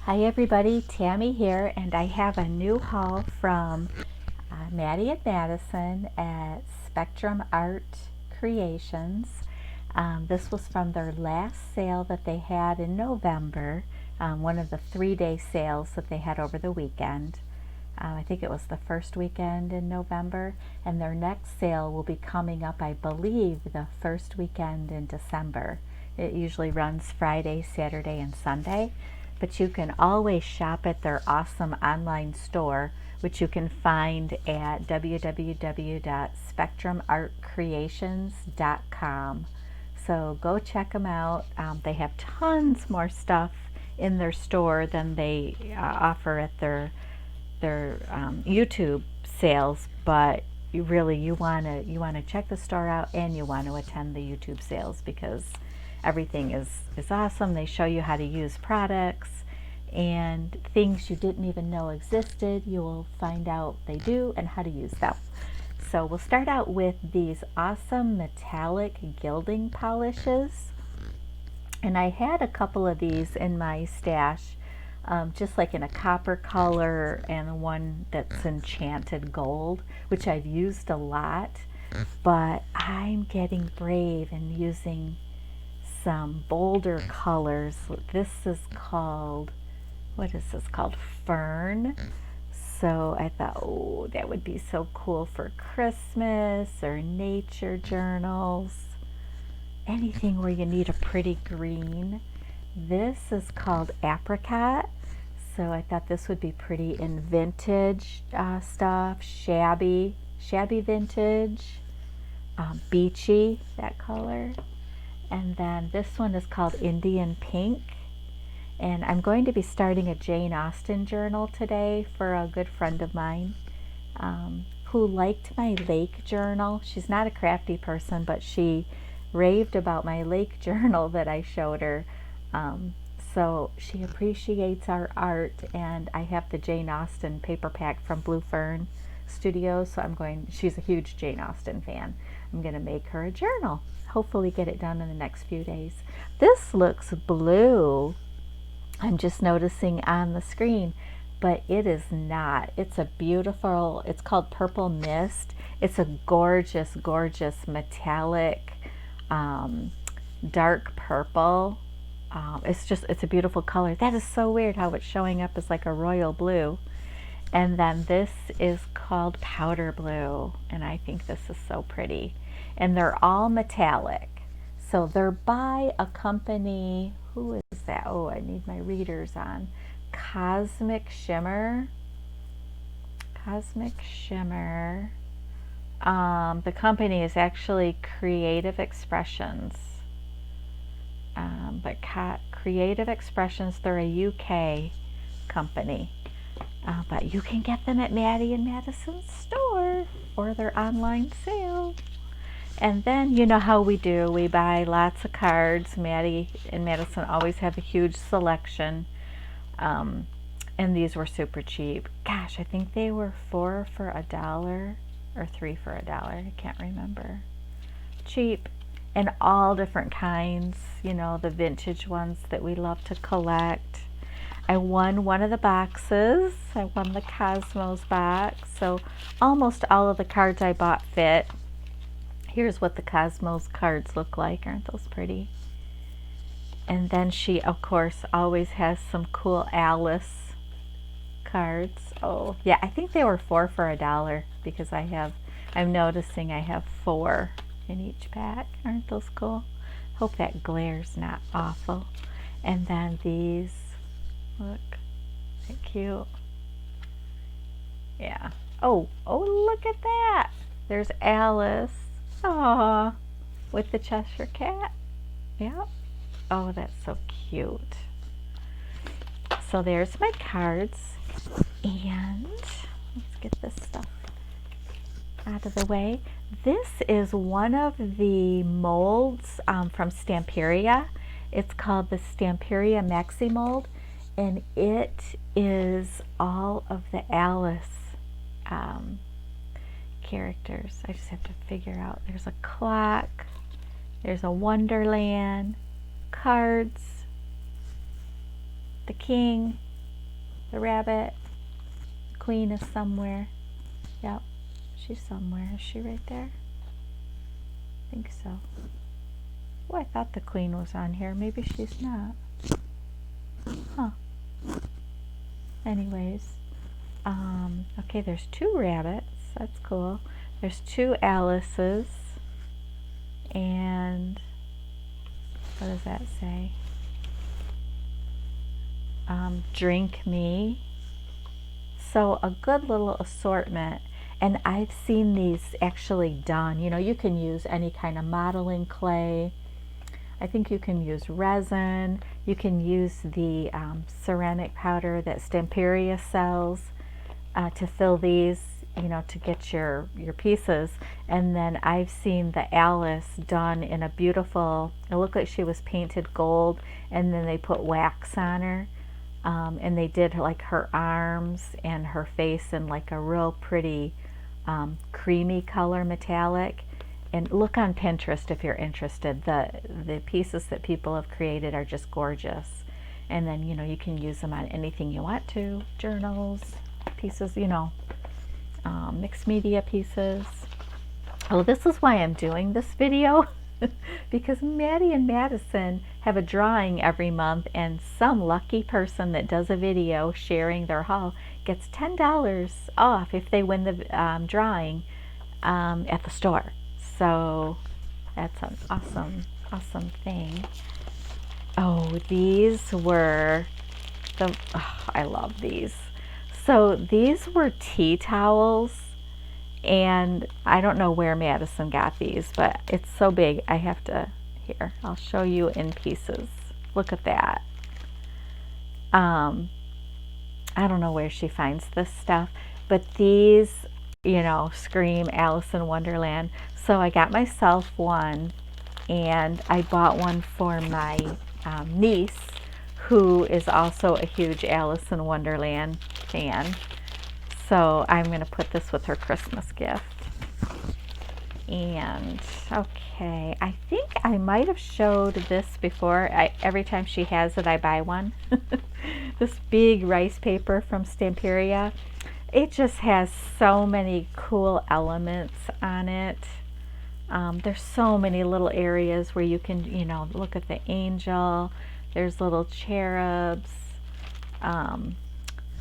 Hi everybody, Tammy here, and I have a new haul from Madi and Madison at Spectrum Art Creations. This was from their last sale that they had in November, one of the 3-day sales that they had over the weekend. I think it was the first weekend in November, and their next sale will be coming up, I believe, the first weekend in December. It usually runs Friday, Saturday, and Sunday, but you can always shop at their awesome online store, which you can find at www.spectrumartcreations.com. So go check them out. They have tons more stuff in their store than they offer at their YouTube sales, but you want to check the store out, and you want to attend the YouTube sales because everything is awesome. They show you how to use products and things you didn't even know existed. You will find out they do and how to use them. So we'll start out with these awesome metallic gilding polishes, and I had a couple of these in my stash, just like in a copper color and one that's enchanted gold, which I've used a lot, but I'm getting brave and using some bolder colors. This is called, what is this called? Fern. So I thought, oh, that would be so cool for Christmas or nature journals, anything where you need a pretty green. This is called apricot. So I thought this would be pretty in vintage stuff, shabby vintage, beachy, that color. And then this one is called Indian Pink. And I'm going to be starting a Jane Austen journal today for a good friend of mine who liked my lake journal. She's not a crafty person, but she raved about my lake journal that I showed her. So she appreciates our art, and I have the Jane Austen paper pack from Blue Fern Studios, so she's a huge Jane Austen fan. I'm going to make her a journal. Hopefully get it done in the next few days. This looks blue. I'm just noticing on the screen, but it is not. It's a beautiful, it's called Purple Mist. It's a gorgeous, gorgeous metallic, dark purple. It's a beautiful color. That is so weird how it's showing up as like a royal blue. And then this is called Powder Blue, and I think this is so pretty. And they're all metallic. So they're by a company, who is that? Oh, I need my readers on. Cosmic Shimmer. The company is actually Creative Expressions. Creative Expressions, they're a UK company. But you can get them at Madi and Madison's store or their online sale. And then you know how we do. We buy lots of cards. Madi and Madison always have a huge selection. And these were super cheap. Gosh, I think they were 4 for $1 or 3 for $1. I can't remember. Cheap. And all different kinds. You know, the vintage ones that we love to collect. I won one of the boxes. I won the Cosmos box. So almost all of the cards I bought fit. Here's what the Cosmos cards look like. Aren't those pretty? And then she, of course, always has some cool Alice cards. Oh, yeah, I think they were 4 for $1 because I'm noticing I have 4 in each pack. Aren't those cool? Hope that glare's not awful. And then these, look, they're cute. Yeah. Oh, look at that. There's Alice. Aww, with the Cheshire Cat. Yep. Oh, that's so cute. So there's my cards. And let's get this stuff out of the way. This is one of the molds from Stamperia. It's called the Stamperia Maxi Mold, and it is all of the Alice characters. I just have to figure out. There's a clock, there's a Wonderland, cards, the king, the rabbit. Queen is somewhere. Yep, she's somewhere. Is she right there? I think so. Oh, I thought the queen was on here. Maybe she's not. Huh. Anyways, okay, there's 2 rabbits. That's cool. There's 2 Alices. And what does that say? Drink me. So a good little assortment. And I've seen these actually done. You know, you can use any kind of modeling clay. I think you can use resin. You can use the ceramic powder that Stamperia sells to fill these, you know, to get your pieces. And then I've seen the Alice done in a beautiful, it looked like she was painted gold, and then they put wax on her. And they did like her arms and her face in like a real pretty creamy color, metallic. And look on Pinterest if you're interested. The pieces that people have created are just gorgeous. And then, you know, you can use them on anything you want to. Journals, pieces, you know, mixed media pieces. Oh, this is why I'm doing this video. Because Maddie and Madison have a drawing every month, and some lucky person that does a video sharing their haul gets $10 off if they win the drawing at the store. So that's an awesome thing. Oh, these were I love these. So these were tea towels. And I don't know where Madison got these, but it's so big. I have to, here, I'll show you in pieces. Look at that. I don't know where she finds this stuff, but these, you know, scream Alice in Wonderland. So I got myself one, and I bought one for my niece, who is also a huge Alice in Wonderland fan. So I'm going to put this with her Christmas gift. And okay, I think I might have showed this before. Every time she has it, I buy one. This big rice paper from Stamperia. It just has so many cool elements on it. There's so many little areas where you can, you know, look at the angel. There's little cherubs.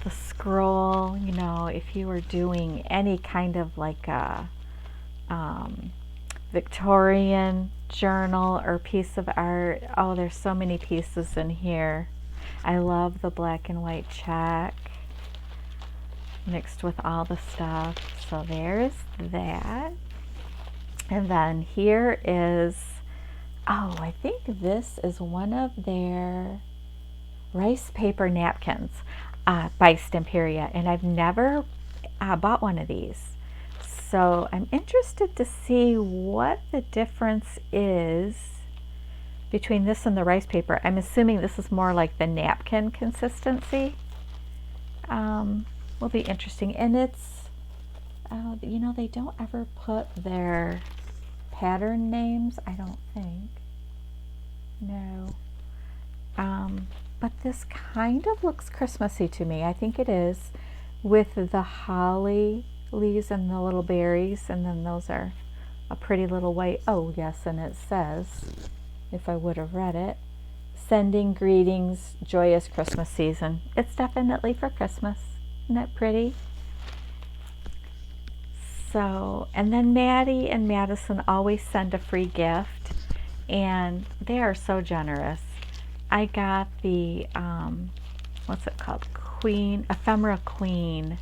The scroll, you know, if you were doing any kind of like a Victorian journal or piece of art. Oh, there's so many pieces in here. I love the black and white check mixed with all the stuff. So there's that. And then here is, oh, I think this is one of their rice paper napkins. By Stamperia, and I've never bought one of these. So I'm interested to see what the difference is between this and the rice paper. I'm assuming this is more like the napkin consistency. Will be interesting. And it's, you know, they don't ever put their pattern names, I don't think. No. But this kind of looks Christmassy to me. I think it is, with the holly leaves and the little berries, and then those are a pretty little white, oh yes, and it says, if I would have read it, sending greetings, joyous Christmas season. It's definitely for Christmas. Isn't that pretty? So, and then Maddie and Madison always send a free gift, and they are so generous. I got the, what's it called? Ephemera Queen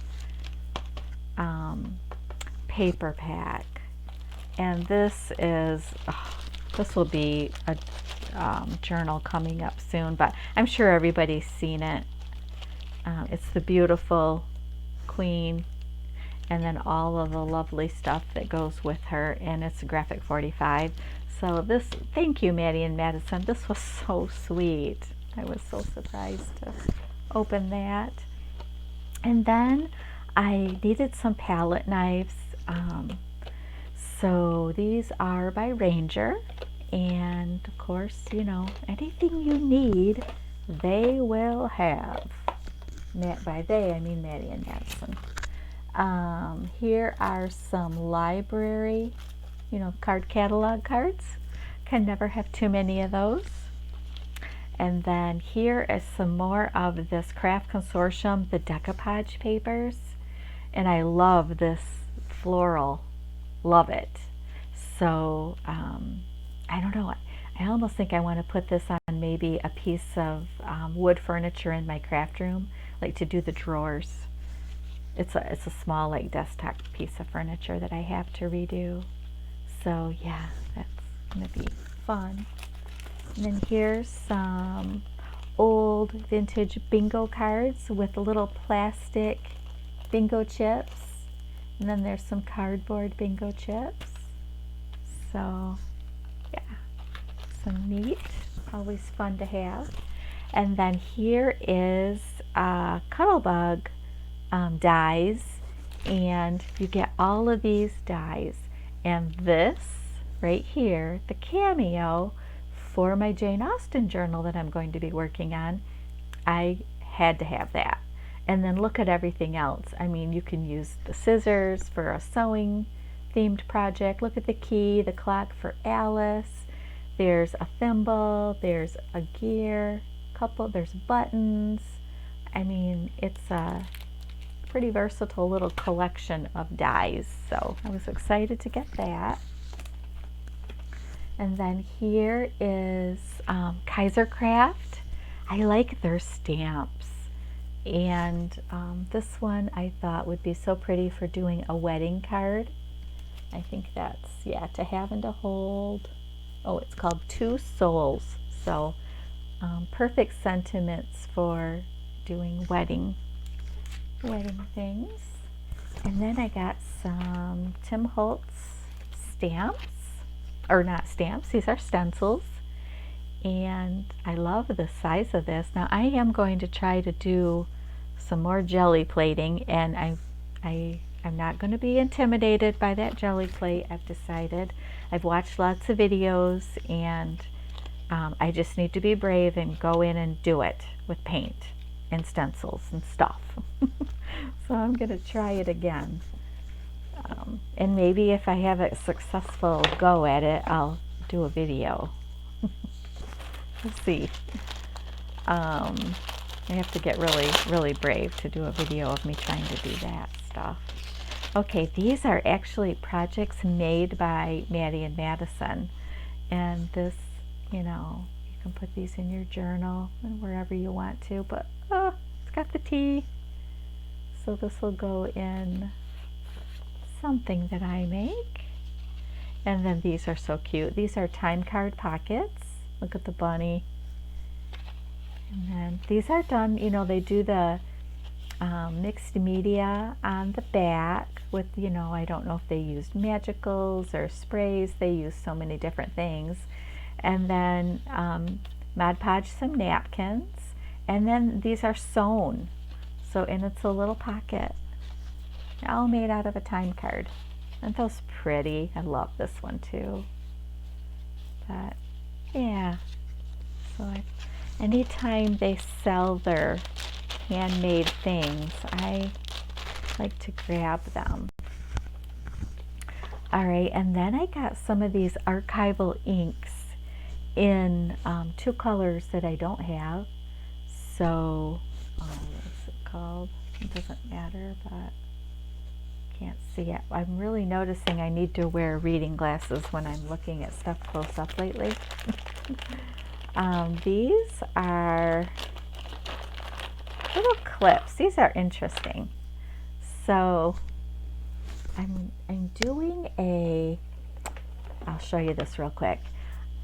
paper pack. And this is, this will be a journal coming up soon, but I'm sure everybody's seen it. It's the beautiful Queen, and then all of the lovely stuff that goes with her, and it's a graphic 45. So this, thank you, Maddie and Madison. This was so sweet. I was so surprised to open that. And then I needed some palette knives. So these are by Ranger. And of course, you know, anything you need, they will have. by they, I mean Madi and Madison. Here are some library, card catalog cards. Can never have too many of those. And then here is some more of this Craft Consortium, the decoupage papers. And I love this floral, love it. So I don't know, I almost think I want to put this on maybe a piece of wood furniture in my craft room, like to do the drawers. It's a small like desktop piece of furniture that I have to redo. So yeah, that's gonna be fun. And then here's some old vintage bingo cards with little plastic bingo chips. And then there's some cardboard bingo chips. So yeah, some neat, always fun to have. And then here is Cuttlebug dies, and you get all of these dies. And this right here, the cameo for my Jane Austen journal that I'm going to be working on, I had to have that. And then look at everything else. I mean, you can use the scissors for a sewing themed project. Look at the key, the clock for Alice. There's a thimble, there's a gear, there's buttons. I mean, it's a pretty versatile little collection of dies. So I was excited to get that. And then here is Kaiser Craft. I like their stamps. And this one I thought would be so pretty for doing a wedding card. I think that's, yeah, to have and to hold. Oh, it's called Two Souls. So perfect sentiments for doing wedding things. And then I got some Tim Holtz stamps, or not stamps, these are stencils. And I love the size of this. Now I am going to try to do some more jelly plating, and I'm not going to be intimidated by that jelly plate. I've decided. I've watched lots of videos, and I just need to be brave and go in and do it with paint and stencils and stuff. So I'm going to try it again. And maybe if I have a successful go at it, I'll do a video. We'll see. I have to get really, really brave to do a video of me trying to do that stuff. Okay, these are actually projects made by Madi and Madison. And this, you can put these in your journal and wherever you want to. But, it's got the T. So this will go in something that I make. And then these are so cute. These are time card pockets. Look at the bunny. And then these are done, they do the mixed media on the back with, I don't know if they used magicals or sprays. They use so many different things. And then Mod Podge some napkins. And then these are sewn. So, and it's a little pocket. All made out of a time card. Aren't those pretty? I love this one too. But yeah, so anytime they sell their handmade things, I like to grab them. All right, and then I got some of these archival inks in two colors that I don't have. So, what's it called? It doesn't matter, but can't see it. I'm really noticing I need to wear reading glasses when I'm looking at stuff close up lately. These are little clips. These are interesting. So I'm doing I'll show you this real quick.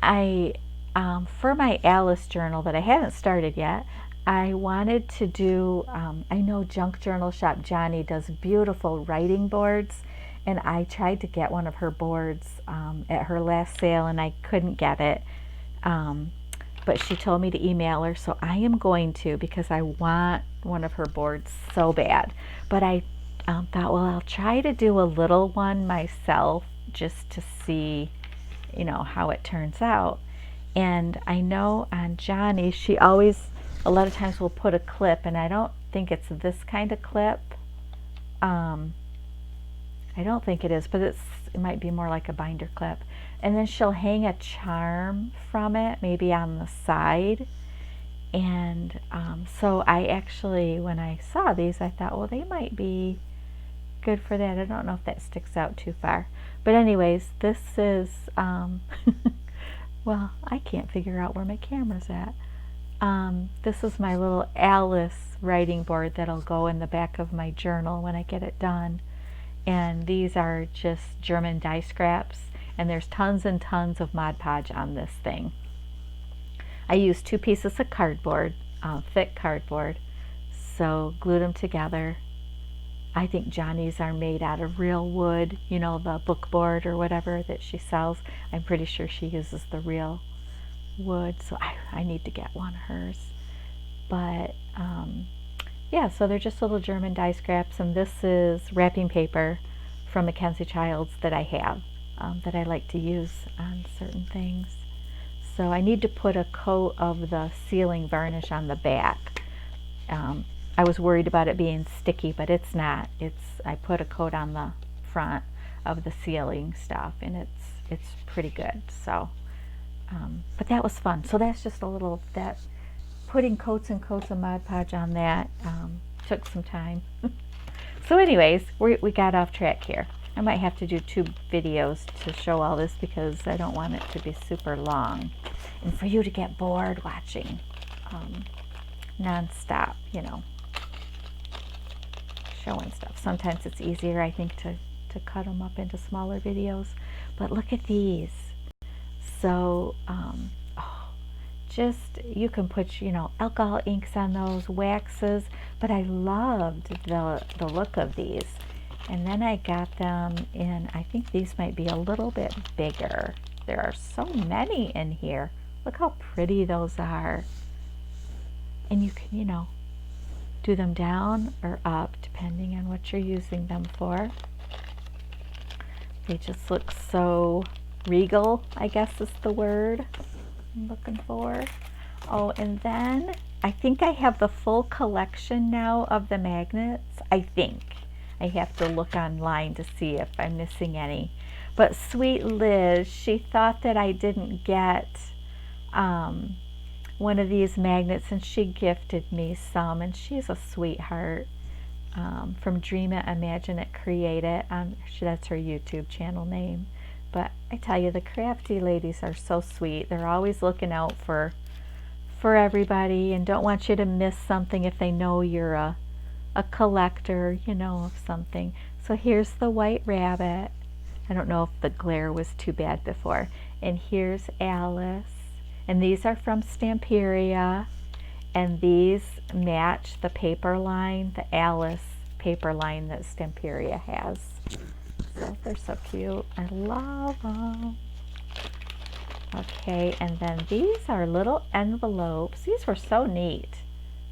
For my Alice journal that I haven't started yet, I wanted to do, I know Junk Journal Shop Johnny does beautiful writing boards, and I tried to get one of her boards at her last sale, and I couldn't get it. But she told me to email her, so I am going to, because I want one of her boards so bad. But I thought, well, I'll try to do a little one myself just to see, how it turns out. And I know on Johnny, she always, a lot of times will put a clip, and I don't think it's this kind of clip. I don't think it is, but it might be more like a binder clip. And then she'll hang a charm from it, maybe on the side. And so I actually, when I saw these, I thought, well, they might be good for that. I don't know if that sticks out too far. But anyways, this is, well, I can't figure out where my camera's at. This is my little Alice writing board that'll go in the back of my journal when I get it done. And these are just German die scraps, and there's tons and tons of Mod Podge on this thing. I used 2 pieces of cardboard, thick cardboard, so glued them together. I think Johnny's are made out of real wood, you know, the book board or whatever that she sells. I'm pretty sure she uses the real wood, so I need to get one of hers. But yeah, so they're just little German die scraps, and this is wrapping paper from Mackenzie Childs that I have, that I like to use on certain things. So I need to put a coat of the sealing varnish on the back. I was worried about it being sticky, but it's not. I put a coat on the front of the sealing stuff, and it's pretty good. So, but that was fun. So that's just a little, that putting coats and coats of Mod Podge on that took some time. So anyways, we got off track here. I might have to do 2 videos to show all this because I don't want it to be super long and for you to get bored watching non-stop, you know, showing stuff. Sometimes it's easier, I think, to cut them up into smaller videos. But look at these. So just, you can put, you know, alcohol inks on those, waxes, but I loved the look of these. And then I got them in, I think these might be a little bit bigger. There are so many in here. Look how pretty those are. And you can, you know, do them down or up depending on what you're using them for. They just look so regal, I guess is the word I'm looking for. Oh, and then I think I have the full collection now of the magnets. I think. I have to look online to see if I'm missing any. But sweet Liz, she thought that I didn't get one of these magnets, and she gifted me some, and she's a sweetheart. From Dream It, Imagine It, Create It. That's her YouTube channel name. But I tell you, the crafty ladies are so sweet. They're always looking out for everybody and don't want you to miss something if they know you're a collector, you know, of something. So here's the white rabbit. I don't know if the glare was too bad before. And here's Alice. And these are from Stamperia. And these match the paper line, the Alice paper line that Stamperia has. So they're so cute. I love them. Okay, and then these are little envelopes. These were so neat.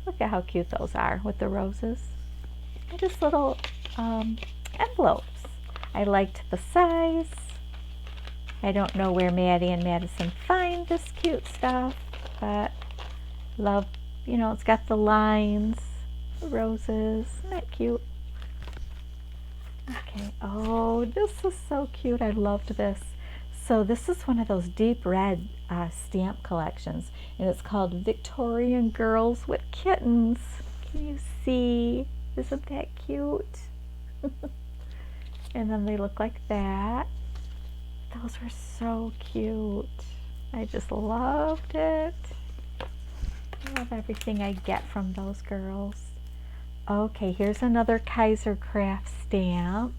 Look at how cute those are with the roses. And just little envelopes. I liked the size. I don't know where Maddie and Madison find this cute stuff, but love, you know, it's got the lines, the roses. Isn't that cute? Okay, oh, this is so cute. I loved this. So this is one of those deep red stamp collections, and it's called Victorian Girls with Kittens. Can you see? Isn't that cute? And then they look like that. Those were so cute. I just loved it. I love everything I get from those girls. Okay, here's another Kaiser Craft stamp.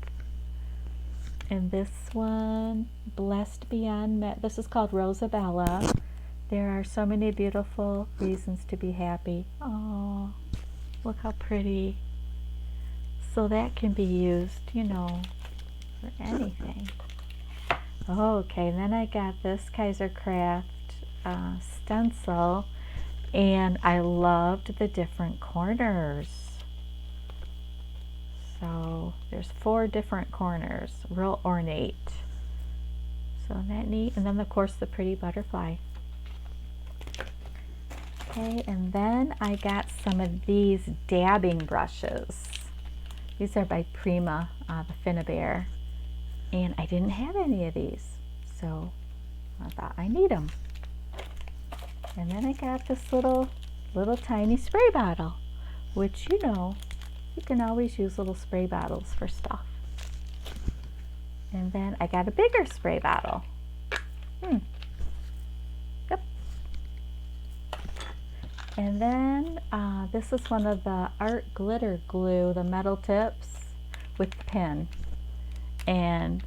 And this one, Blessed Beyond This is called Rosabella. There are so many beautiful reasons to be happy. Oh, look how pretty. So that can be used, you know, for anything. Okay, and then I got this Kaiser Craft stencil, and I loved the different corners. So there's 4 different corners, real ornate. So isn't that neat? And then of course the pretty butterfly. Okay, and then I got some of these dabbing brushes. These are by Prima, the Finnabair, and I didn't have any of these, so I thought I need them. And then I got this little tiny spray bottle, which you can always use little spray bottles for stuff. And then I got a bigger spray bottle. Yep. And then this is one of the art glitter glue, the metal tips with the pin. And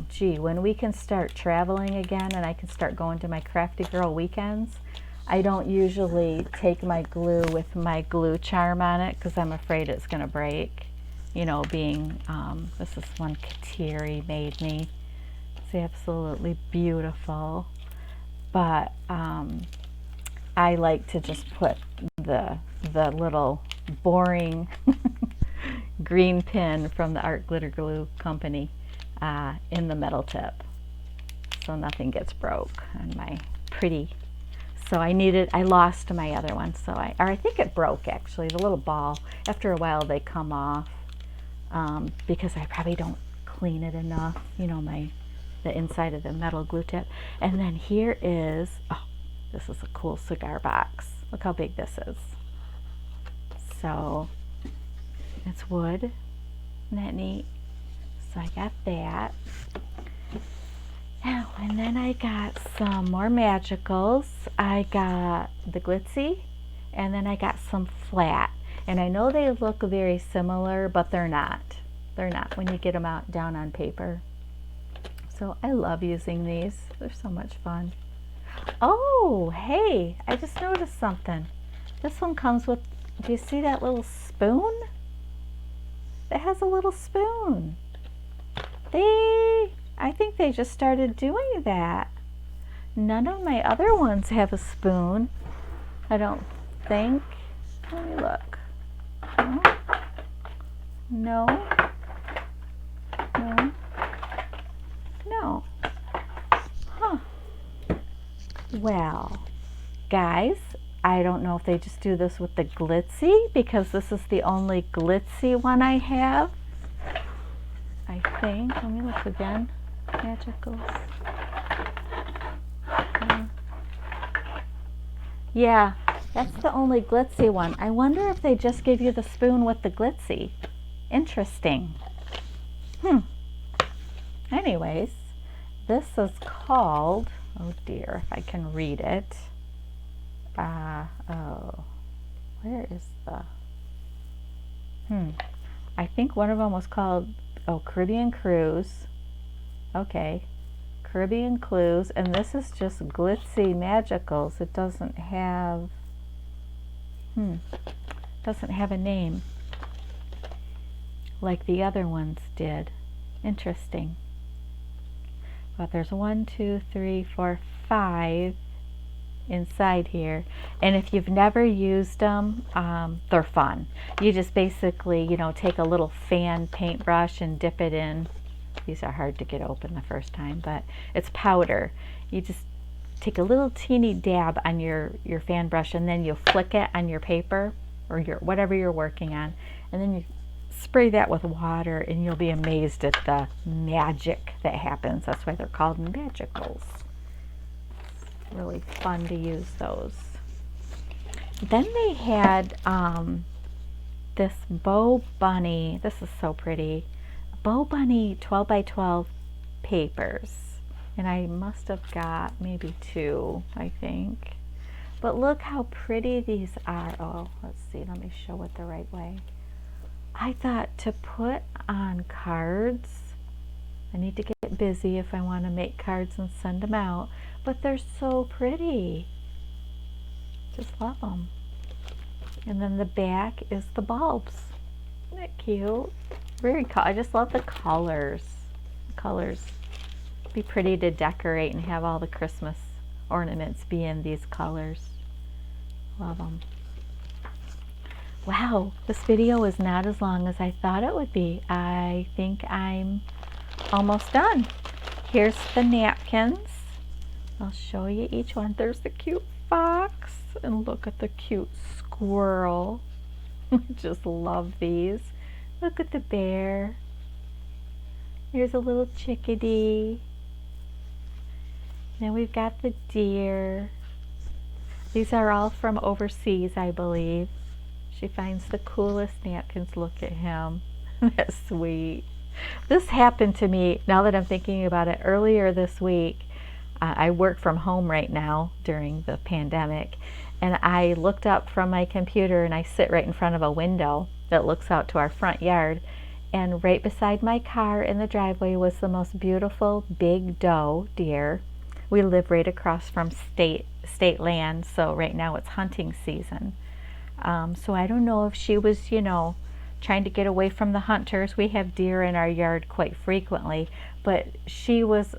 gee, when we can start traveling again and I can start going to my Crafty Girl weekends, I don't usually take my glue with my glue charm on it because I'm afraid it's going to break. You know, being, this is one Kateri made me. It's absolutely beautiful. But I like to just put the little boring green pin from the Art Glitter Glue Company in the metal tip, so nothing gets broke on my pretty. So I lost my other one, so I think it broke actually, the little ball. After a while they come off because I probably don't clean it enough, you know, the inside of the metal glue tip. And then here is, oh, this is a cool cigar box. Look how big this is. So it's wood, isn't that neat? So I got that. Now, and then I got some more magicals. I got the glitzy, and then I got some flat. And I know they look very similar, but they're not. They're not when you get them out down on paper. So I love using these. They're so much fun. Oh, hey, I just noticed something. This one comes with, do you see that little spoon? It has a little spoon. I think they just started doing that. None of my other ones have a spoon, I don't think. Let me look. No. No. No. Huh. Well, guys, I don't know if they just do this with the glitzy because this is the only glitzy one I have. I think. Let me look again. Magicals. Yeah, that's the only glitzy one. I wonder if they just give you the spoon with the glitzy. Interesting. Anyways, this is called, oh dear, if I can read it. Oh, where is the, I think one of them was called, oh, Caribbean Cruise. Okay, Caribbean Clues, and this is just glitzy magicals. It doesn't have, doesn't have a name like the other ones did. Interesting. But there's 1, 2, 3, 4, 5 inside here, and if you've never used them, they're fun. You just basically, you know, take a little fan paintbrush and dip it in. These are hard to get open the first time, but it's powder. You just take a little teeny dab on your fan brush, and then you flick it on your paper or your whatever you're working on, and then you spray that with water, and you'll be amazed at the magic that happens. That's why they're called magicals. It's really fun to use those. Then they had this Bow Bunny. This is so pretty. Bow Bunny 12 by 12 papers, and I must have got maybe 2, I think. But look how pretty these are. Oh, let's see, let me show it the right way. I thought to put on cards, I need to get busy if I want to make cards and send them out, but they're so pretty. Just love them. And then the back is the bulbs. Isn't that cute? Very cool. I just love the colors. Colors. Be pretty to decorate and have all the Christmas ornaments be in these colors. Love them. Wow, this video is not as long as I thought it would be. I think I'm almost done. Here's the napkins. I'll show you each one. They're so cute. fox, and look at the cute squirrel. Just love these. Look at the bear. Here's a little chickadee. Then we've got the deer. These are all from overseas, I believe. She finds the coolest napkins. Look at him. That's sweet. This happened to me, now that I'm thinking about it, earlier this week. I work from home right now during the pandemic, and I looked up from my computer, and I sit right in front of a window that looks out to our front yard, and right beside my car in the driveway was the most beautiful big doe deer. We live right across from state land, so right now it's hunting season. So I don't know if she was, trying to get away from the hunters. We have deer in our yard quite frequently, but she was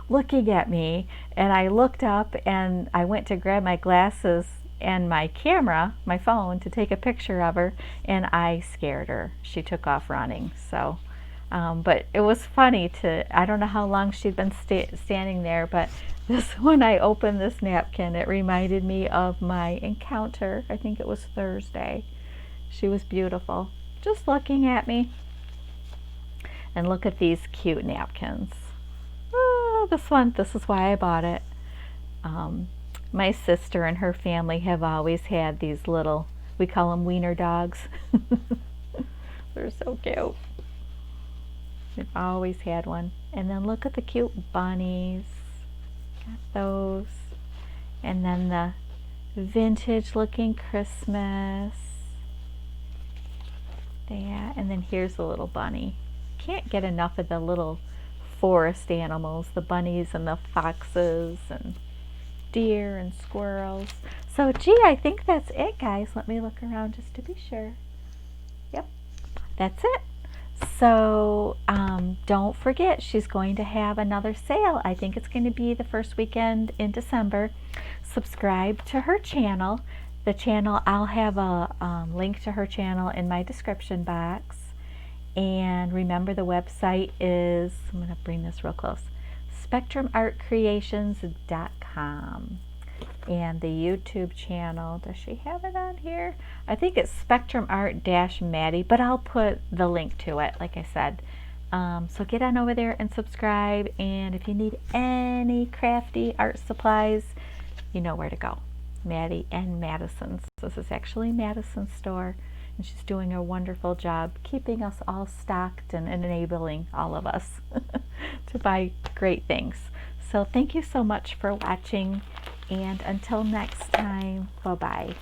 looking at me, and I looked up and I went to grab my glasses and my camera, my phone, to take a picture of her, and I scared her. She took off running. So but it was funny I don't know how long she'd been standing there, but when I opened this napkin, it reminded me of my encounter. I think it was Thursday. She was beautiful, just looking at me. And look at these cute napkins. Oh, this is why I bought it. My sister and her family have always had these little, we call them wiener dogs. They're so cute. They've always had one. And then look at the cute bunnies. Got those. And then the vintage looking Christmas. That. And then here's the little bunny. Can't get enough of the little forest animals, the bunnies and the foxes and deer and squirrels. So gee, I think that's it, guys. Let me look around just to be sure. Yep, that's it. So don't forget, she's going to have another sale. I think it's going to be the first weekend in December. Subscribe to her channel. The channel, I'll have a link to her channel in my description box. And remember, the website is, I'm going to bring this real close, spectrumartcreations.com. And the YouTube channel, does she have it on here? I think it's spectrumart-maddie, but I'll put the link to it, like I said. So get on over there and subscribe. And if you need any crafty art supplies, you know where to go. Madi and Madison's. This is actually Madison's store, and she's doing a wonderful job keeping us all stocked and enabling all of us to buy great things. So thank you so much for watching, and until next time, bye-bye.